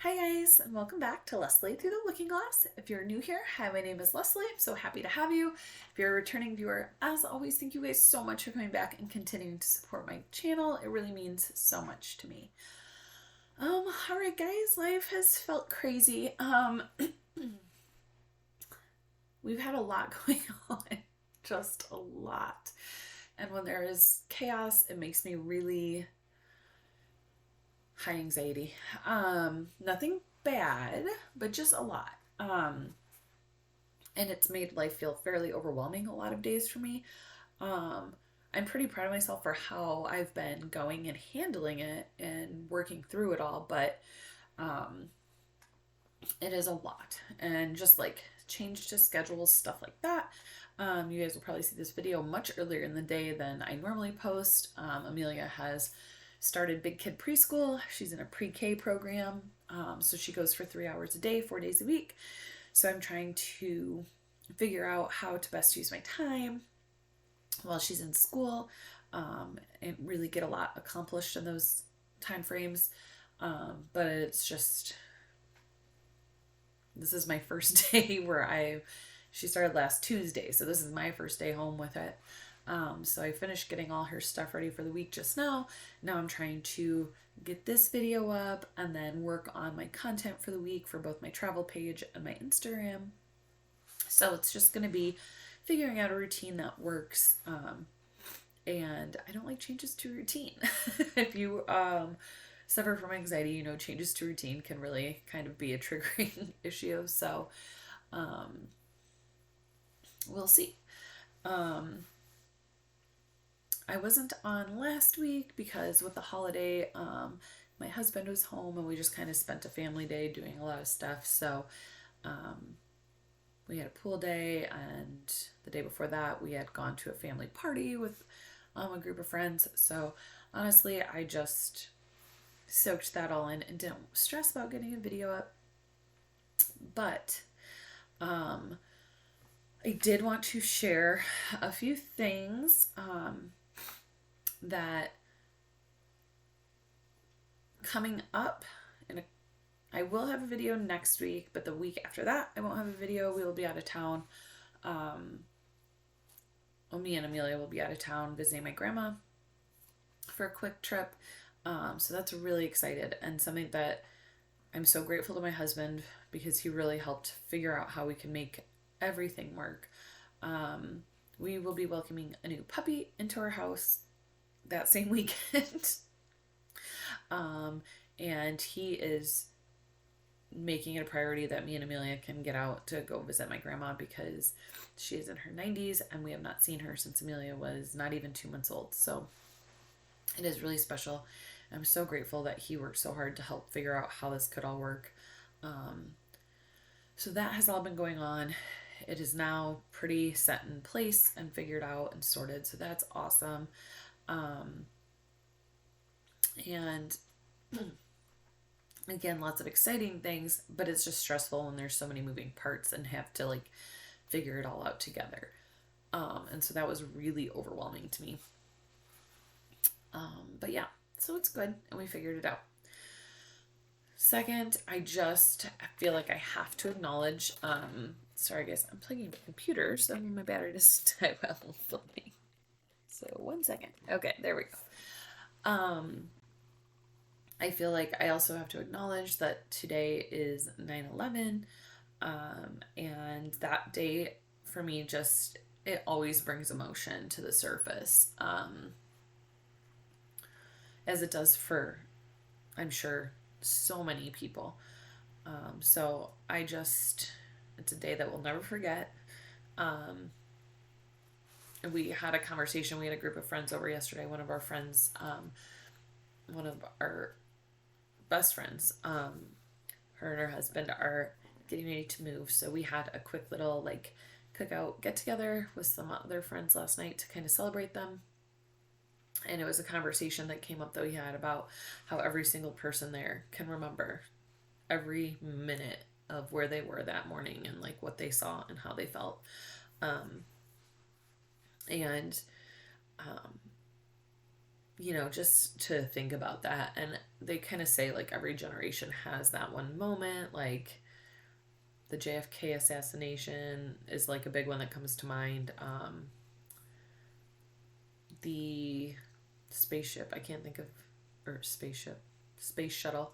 Hi guys, and welcome back to Leslie Through the Looking Glass. If you're new here, hi, my name is Leslie. I'm so happy to have you. If you're a returning viewer, as always, thank you guys so much for coming back and continuing to support my channel. It really means so much to me. All right, guys, life has felt crazy. We've had a lot going on, just a lot. And when there is chaos, it makes me really high anxiety. Nothing bad, but just a lot. And it's made life feel fairly overwhelming a lot of days for me. Um, I'm pretty proud of myself for how I've been going and handling it and working through it all, but um, it is a lot. And just like change to schedules, stuff like that. You guys will probably see this video much earlier in the day than I normally post. Amelia has started Big Kid Preschool. She's in a pre-K program. So she goes for 3 hours a day, 4 days a week. So I'm trying to figure out how to best use my time while she's in school, and really get a lot accomplished in those time frames. But it's just, this is my first day where she started last Tuesday. So this is my first day home with it. So I finished getting all her stuff ready for the week just now. Now I'm trying to get this video up and then work on my content for the week for both my travel page and my Instagram. So it's just going to be figuring out a routine that works. And I don't like changes to routine. If you suffer from anxiety, you know, changes to routine can really kind of be a triggering issue. So we'll see. I wasn't on last week because with the holiday, my husband was home and we just kind of spent a family day doing a lot of stuff. So we had a pool day, and the day before that we had gone to a family party with a group of friends. So honestly, I just soaked that all in and didn't stress about getting a video up. But I did want to share a few things that coming up I will have a video next week, but the week after that I won't have a video. We will be out of town. Me and Amelia will be out of town visiting my grandma for a quick trip. So that's really excited, and something that I'm so grateful to my husband because he really helped figure out how we can make everything work. We will be welcoming a new puppy into our house that same weekend. And he is making it a priority that me and Amelia can get out to go visit my grandma because she is in her 90s and we have not seen her since Amelia was not even 2 months old. So it is really special. I'm so grateful that he worked so hard to help figure out how this could all work. So that has all been going on. It is now pretty set in place and figured out and sorted. So that's awesome. And again, lots of exciting things, but it's just stressful when there's so many moving parts and have to like figure it all out together. And so that was really overwhelming to me. But yeah, so it's good and we figured it out. Second, I feel like I have to acknowledge, sorry guys, I'm plugging the computer so my battery doesn't die while I'm filming. So 1 second. Okay, there we go. I feel like I also have to acknowledge that today is 9/11, and that day for me it always brings emotion to the surface, as it does for, I'm sure, so many people. So it's a day that we'll never forget. We had a conversation. We had a group of friends over yesterday. One of our friends, one of our best friends, her and her husband are getting ready to move. So we had a quick little like cookout get together with some other friends last night to kind of celebrate them. And it was a conversation that came up that we had about how every single person there can remember every minute of where they were that morning and like what they saw and how they felt. And just to think about that. And they kind of say like every generation has that one moment, like the JFK assassination is like a big one that comes to mind. The spaceship, I can't think of, or space shuttle.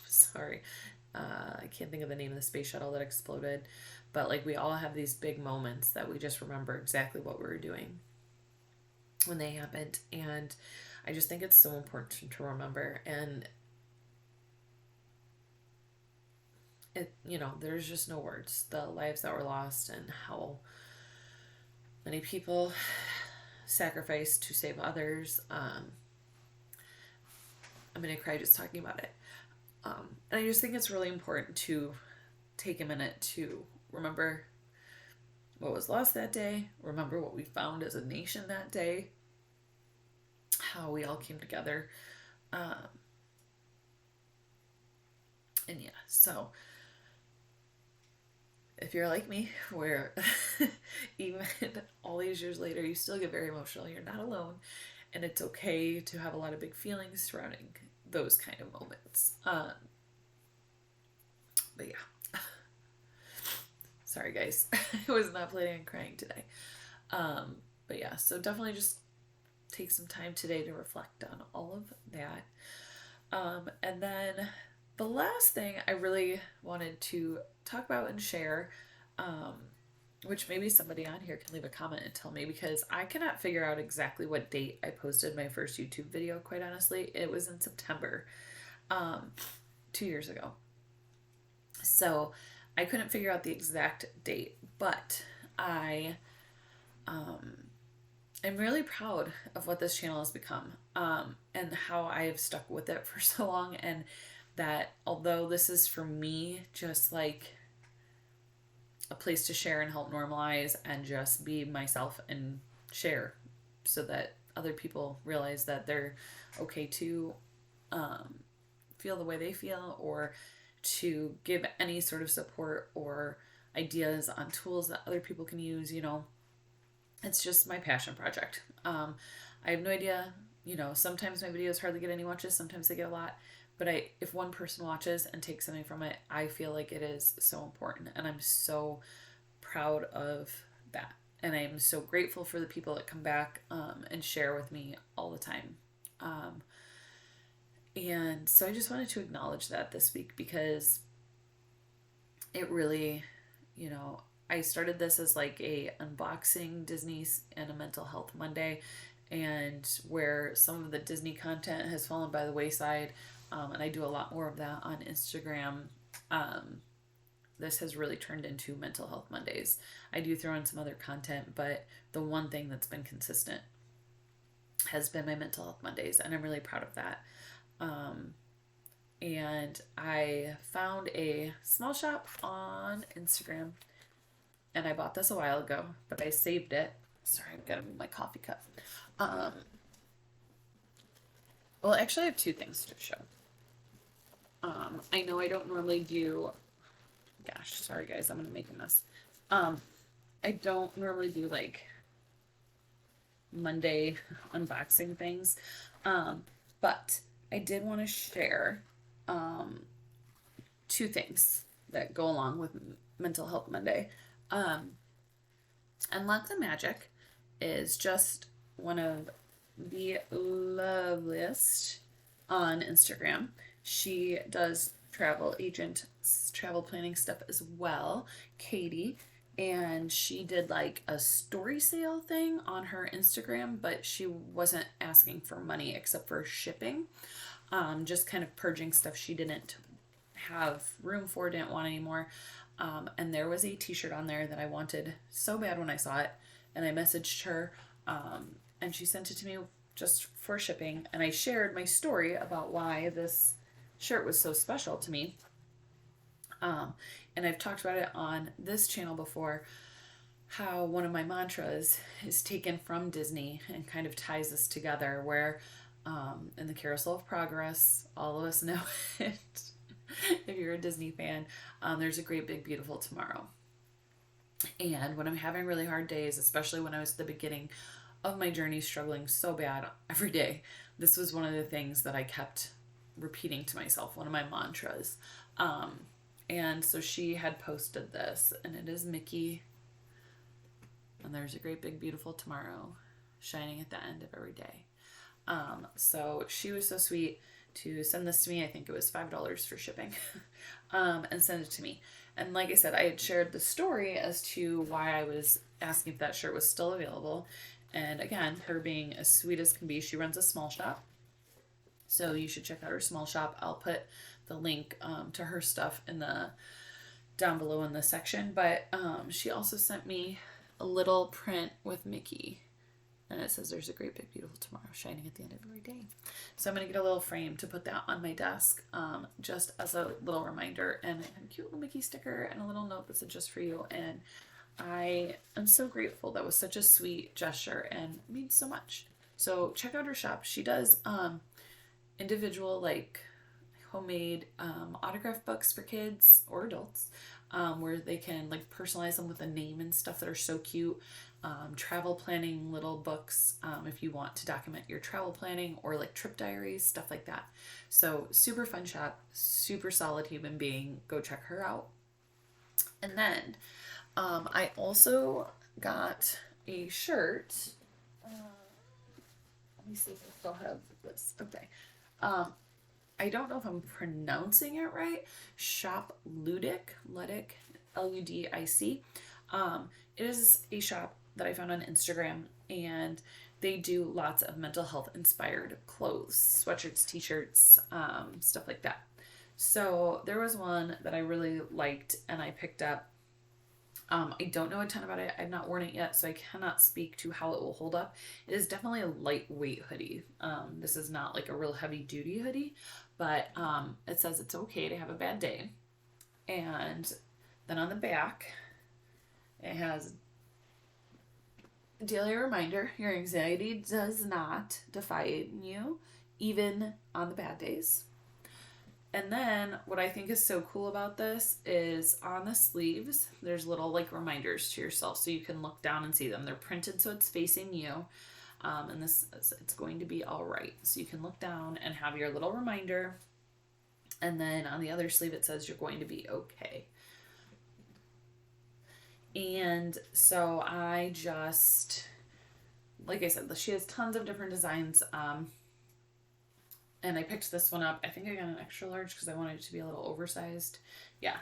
Sorry. I can't think of the name of the space shuttle that exploded. But like we all have these big moments that we just remember exactly what we were doing when they happened. And I just think it's so important to remember. And there's just no words. The lives that were lost and how many people sacrificed to save others. I'm going to cry just talking about it. And I just think it's really important to take a minute to remember what was lost that day, remember what we found as a nation that day, how we all came together. And yeah, so if you're like me, where even all these years later, you still get very emotional, you're not alone. And it's okay to have a lot of big feelings surrounding those kind of moments. But yeah. Sorry, guys. I was not planning on crying today. But yeah, so definitely just take some time today to reflect on all of that. And then the last thing I really wanted to talk about and share, which maybe somebody on here can leave a comment and tell me, because I cannot figure out exactly what date I posted my first YouTube video, quite honestly. It was in September, 2 years ago. So I couldn't figure out the exact date, but I'm really proud of what this channel has become, and how I have stuck with it for so long. And that although this is for me just like a place to share and help normalize and just be myself and share so that other people realize that they're okay to feel the way they feel, or to give any sort of support or ideas on tools that other people can use. It's just my passion project. I have no idea, sometimes my videos hardly get any watches, sometimes they get a lot. But if one person watches and takes something from it, I feel like it is so important. And I'm so proud of that. And I'm so grateful for the people that come back and share with me all the time. And so I just wanted to acknowledge that this week, because it really, I started this as like a unboxing Disney and a mental health Monday, and where some of the Disney content has fallen by the wayside. And I do a lot more of that on Instagram. This has really turned into Mental Health Mondays. I do throw in some other content, but the one thing that's been consistent has been my Mental Health Mondays, and I'm really proud of that. And I found a small shop on Instagram, and I bought this a while ago, but I saved it. Sorry, I've got to move my coffee cup. Well, actually, I have two things to show. I know I don't normally do, gosh, sorry guys, I'm going to make a mess. I don't normally do like Monday unboxing things. But I did want to share, two things that go along with Mental Health Monday. Unlock the Magic is just one of the loveliest on Instagram. She does travel planning stuff as well, Katie, and she did like a story sale thing on her Instagram, but she wasn't asking for money except for shipping, just kind of purging stuff she didn't have room for, didn't want anymore. And there was a t-shirt on there that I wanted so bad when I saw it, and I messaged her, and she sent it to me just for shipping, and I shared my story about why this shirt was so special to me. And I've talked about it on this channel before, how one of my mantras is taken from Disney and kind of ties this together, where in the Carousel of Progress, all of us know it, if you're a Disney fan, there's a great big beautiful tomorrow. And when I'm having really hard days, especially when I was at the beginning of my journey struggling so bad every day, this was one of the things that I kept repeating to myself, one of my mantras. And so she had posted this, and it is Mickey, and there's a great big beautiful tomorrow shining at the end of every day. So she was so sweet to send this to me. I think it was $5 for shipping, and send it to me. And like I said, I had shared the story as to why I was asking if that shirt was still available. And again, her being as sweet as can be, she runs a small shop. So you should check out her small shop. I'll put the link to her stuff in the down below in the section. But she also sent me a little print with Mickey. And it says, there's a great big beautiful tomorrow shining at the end of every day. So I'm going to get a little frame to put that on my desk, just as a little reminder, and a cute little Mickey sticker and a little note that said just for you. And I am so grateful. That was such a sweet gesture and means so much. So check out her shop. She does individual, like, homemade autograph books for kids or adults, where they can like personalize them with a name and stuff that are so cute. Travel planning little books, if you want to document your travel planning, or like trip diaries, stuff like that. So super fun shop, super solid human being. Go check her out. And then I also got a shirt. Let me see if I still have this. Okay. I don't know if I'm pronouncing it right. Shop Ludic, Ludic. It is a shop that I found on Instagram, and they do lots of mental health inspired clothes, sweatshirts, t-shirts, stuff like that. So there was one that I really liked and I picked up. I don't know a ton about it. I've not worn it yet, so I cannot speak to how it will hold up. It is definitely a lightweight hoodie. This is not like a real heavy duty hoodie, but it says it's okay to have a bad day. And then on the back, it has a daily reminder: your anxiety does not define you, even on the bad days. And then what I think is so cool about this is on the sleeves, there's little like reminders to yourself, so you can look down and see them. They're printed so it's facing you. And this, it's going to be all right. So you can look down and have your little reminder. And then on the other sleeve, it says you're going to be okay. And so I just, like I said, she has tons of different designs. And I picked this one up. I think I got an extra large because I wanted it to be a little oversized. Yeah,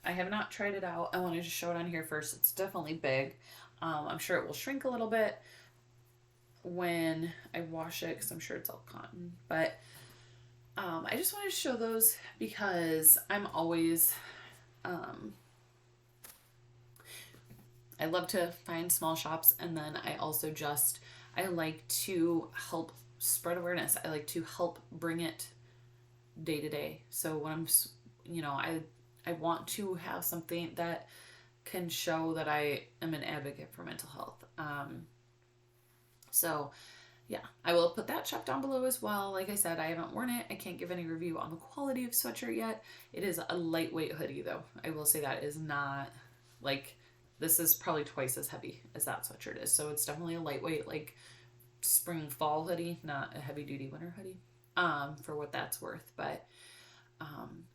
I have not tried it out. I wanted to show it on here first. It's definitely big. I'm sure it will shrink a little bit when I wash it, because I'm sure it's all cotton. But I just wanted to show those because I'm always... I love to find small shops, and then I also just, I like to help spread awareness. I like to help bring it day to day. So when I'm, I want to have something that can show that I am an advocate for mental health. So yeah, I will put that shop down below as well. Like I said, I haven't worn it. I can't give any review on the quality of sweatshirt yet. It is a lightweight hoodie though. I will say that is not like, this is probably twice as heavy as that sweatshirt is. So it's definitely a lightweight, like spring fall hoodie, not a heavy duty winter hoodie, for what that's worth. But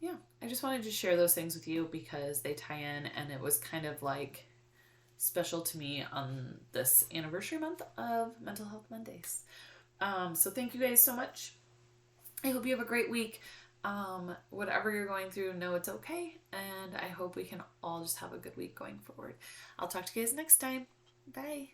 yeah, I just wanted to share those things with you because they tie in, and it was kind of like special to me on this anniversary month of Mental Health Mondays. So thank you guys so much. I hope you have a great week. Whatever you're going through, know it's okay. And I hope we can all just have a good week going forward. I'll talk to you guys next time. Bye.